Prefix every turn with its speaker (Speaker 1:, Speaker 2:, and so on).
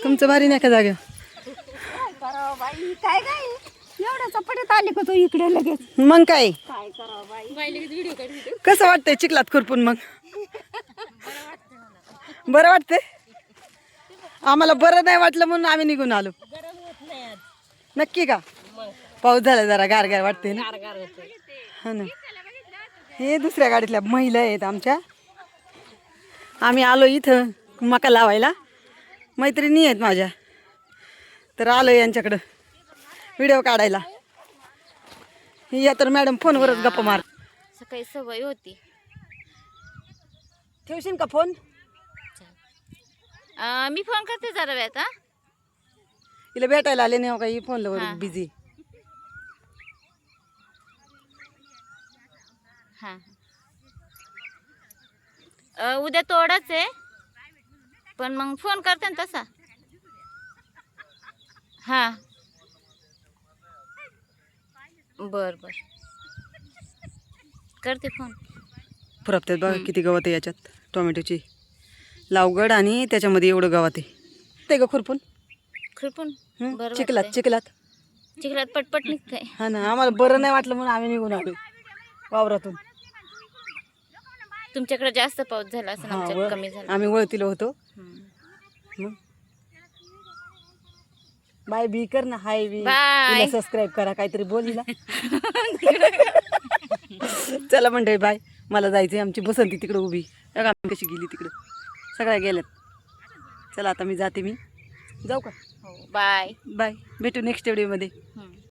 Speaker 1: तुमचं भारी नाही का जागे?
Speaker 2: करावं बाई काय काय एवढ्या चपाट्यात आले का तू इकडे लगेच?
Speaker 1: मग काय
Speaker 2: काय करावं बाई
Speaker 1: कसं वाटतंय चिखलात खुरपून? मग बरं वाटतंय. आम्हाला बरं नाही वाटलं म्हणून आम्ही निघून आलो. नक्की का? पाऊस झाला जरा गारगार वाटते ना. हा ना. हे दुसऱ्या गाडीतल्या महिला आहेत आमच्या. आम्ही आलो इथं मका लावायला. मैत्रिणी आहेत माझ्या, तर आलो यांच्याकडं व्हिडिओ काढायला. या तर मॅडम फोनवरच गप्पा मार.
Speaker 3: सकाळी सवय होती.
Speaker 1: ठेवशील का फोन?
Speaker 3: मी फोन करते जरा वेळात.
Speaker 1: हिला भेटायला आले नाही का? ही फोनवर
Speaker 3: हा.
Speaker 1: बिझी.
Speaker 3: हां उद्या तोडाच आहे, पण मग फोन करते ना तसा. हां बर बर करते फोन.
Speaker 1: फुरपतात बघा किती गवत आहे याच्यात. टोमॅटोची लावगड आणि त्याच्यामध्ये एवढं गवत आहे. ते ग खुरपून
Speaker 3: खुरपून बरं
Speaker 1: चिखलात
Speaker 3: वाटतंय.
Speaker 1: चिखलात.
Speaker 3: चिखलात पटपट निघतंय.
Speaker 1: हा ना. आम्हाला बरं नाही वाटलं म्हणून आम्ही निघून आलो वावरातून.
Speaker 3: तुमच्याकडे जास्त पाऊस झाला असं,
Speaker 1: हा,
Speaker 3: आमच्याकडे कमी झाला.
Speaker 1: आम्ही वळतीलो होतो. मग बाय बी कर ना. हाय बी.
Speaker 3: बाय.
Speaker 1: सबस्क्राईब करा. काहीतरी बोल ना. चला म्हणते बाय. मला जायचंय. आमची बसंती तिकडे उभी. बघा आम्ही कशी गेली तिकडे. सगळ्या गेल्यात. चला आता मी जाते. मी जाऊ का?
Speaker 3: हो बाय.
Speaker 1: बाय. भेटू नेक्स्ट व्हिडिओमध्ये.